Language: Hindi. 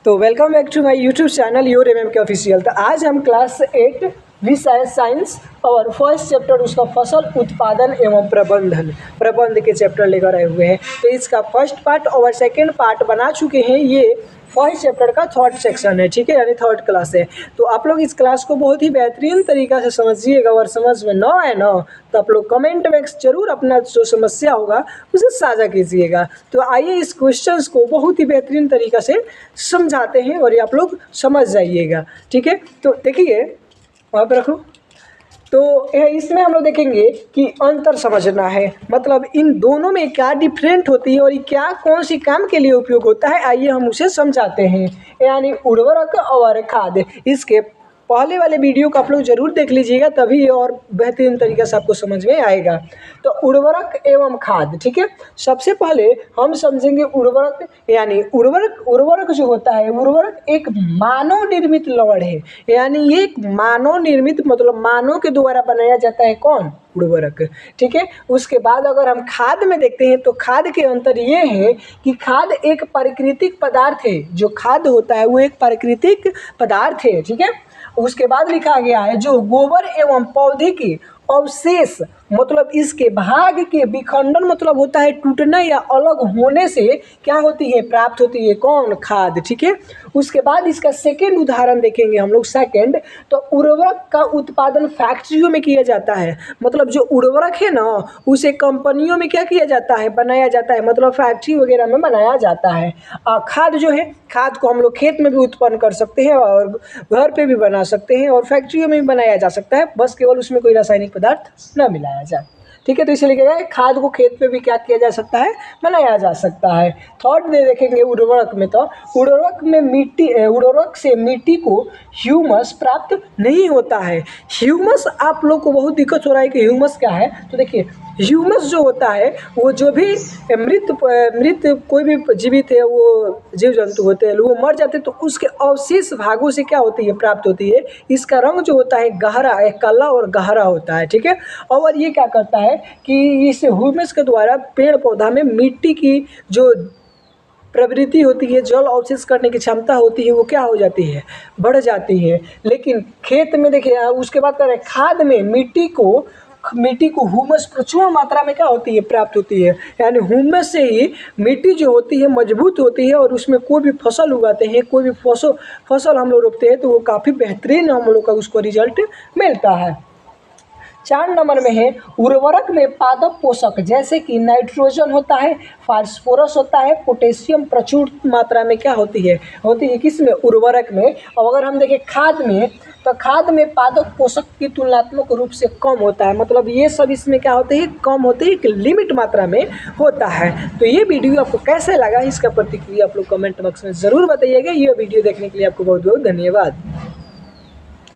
तो welcome back to my YouTube channel your के ऑफिशियल। तो आज हम क्लास 8 विषय साइंस और फर्स्ट चैप्टर उसका फसल उत्पादन एवं प्रबंध के चैप्टर लेकर आए हुए हैं। तो इसका फर्स्ट पार्ट और सेकंड पार्ट बना चुके हैं। ये फर्स्ट चैप्टर का थर्ड सेक्शन है, ठीक है, यानी थर्ड क्लास है। तो आप लोग इस क्लास को बहुत ही बेहतरीन तरीक़ा से समझिएगा और समझ में ना आए ना तो आप लोग कमेंट में जरूर अपना जो समस्या होगा उसे साझा कीजिएगा। तो आइए इस क्वेश्चंस को बहुत ही बेहतरीन तरीक़ा से समझाते हैं और ये आप लोग समझ जाइएगा, ठीक है। तो देखिए वहाँ पर रखो। तो इसमें हम लोग देखेंगे कि अंतर समझना है, मतलब इन दोनों में क्या डिफरेंट होती है और ये क्या कौन सी काम के लिए उपयोग होता है। आइए हम उसे समझाते हैं, यानी उर्वरक और खाद। इसके पहले वाले वीडियो को आप लोग जरूर देख लीजिएगा, तभी और बेहतरीन तरीके से आपको समझ में आएगा। तो उर्वरक एवं खाद, ठीक है। सबसे पहले हम समझेंगे उर्वरक, यानी उर्वरक जो होता है, उर्वरक एक मानव निर्मित लवण है, यानी ये एक मानव निर्मित मतलब मानव के द्वारा बनाया जाता है। कौन? उर्वरक, ठीक है। उसके बाद अगर हम खाद में देखते हैं तो खाद के अंतर ये है कि खाद एक प्राकृतिक पदार्थ है। जो खाद होता है वो एक प्राकृतिक पदार्थ है, ठीक है। उसके बाद लिखा गया है जो गोबर एवं पौधे के अवशेष मतलब इसके भाग के विखंडन मतलब होता है टूटना या अलग होने से क्या होती है, प्राप्त होती है। कौन? खाद, ठीक है। उसके बाद इसका सेकेंड उदाहरण देखेंगे हम लोग। सेकेंड, तो उर्वरक का उत्पादन फैक्ट्रियों में किया जाता है, मतलब जो उर्वरक है ना उसे कंपनियों में क्या किया जाता है, बनाया जाता है, मतलब फैक्ट्री वगैरह में बनाया जाता है। खाद जो है, खाद को हम लोग खेत में भी उत्पन्न कर सकते हैं और घर पे भी बना सकते हैं और फैक्ट्रियों में भी बनाया जा सकता है, बस केवल उसमें कोई रासायनिक पदार्थ न मिलाया जाए, ठीक है। तो इसे लिखा गया खाद को खेत पे भी क्या किया जा सकता है, बनाया जा सकता है। थर्ड में देखेंगे उर्वरक में, तो उर्वरक से मिट्टी को ह्यूमस प्राप्त नहीं होता है। ह्यूमस आप लोग को बहुत दिक्कत हो रहा है कि ह्यूमस क्या है, तो देखिए ह्यूमस जो होता है वो जो भी मृत कोई भी जीवित है, वो जीव जंतु होते हैं, वो मर जाते हैं तो उसके अवशेष भागों से क्या होती है, प्राप्त होती है। इसका रंग जो होता है गहरा, काला और गहरा होता है, ठीक है। और ये क्या करता है कि इस ह्यूमस के द्वारा पेड़ पौधा में मिट्टी की जो प्रवृत्ति होती है, जल अवशेष करने की क्षमता होती है, वो क्या हो जाती है, बढ़ जाती है। लेकिन खेत में देखिए उसके बाद करें खाद में मिट्टी को हुमस प्रचुर मात्रा में क्या होती है, प्राप्त होती है। यानी हुमस से ही मिट्टी जो होती है मजबूत होती है और उसमें कोई भी फसल उगाते हैं, कोई भी फसल हम लोग रोपते हैं तो वो काफ़ी बेहतरीन हम लोग का उसको रिजल्ट मिलता है। 4 नंबर में है उर्वरक में पादप पोषक जैसे कि नाइट्रोजन होता है, फास्फोरस होता है, पोटेशियम प्रचुर मात्रा में क्या होती है किसमें, उर्वरक में। और अगर हम देखें खाद में, तो खाद में पादप पोषक की तुलनात्मक रूप से कम होता है, मतलब ये सब इसमें क्या होते हैं, कम होते हैं, एक लिमिट मात्रा में होता है। तो ये वीडियो आपको कैसे लगा, इसका प्रतिक्रिया आप लोग कमेंट बॉक्स में ज़रूर बताइएगा। ये वीडियो देखने के लिए आपको बहुत बहुत धन्यवाद।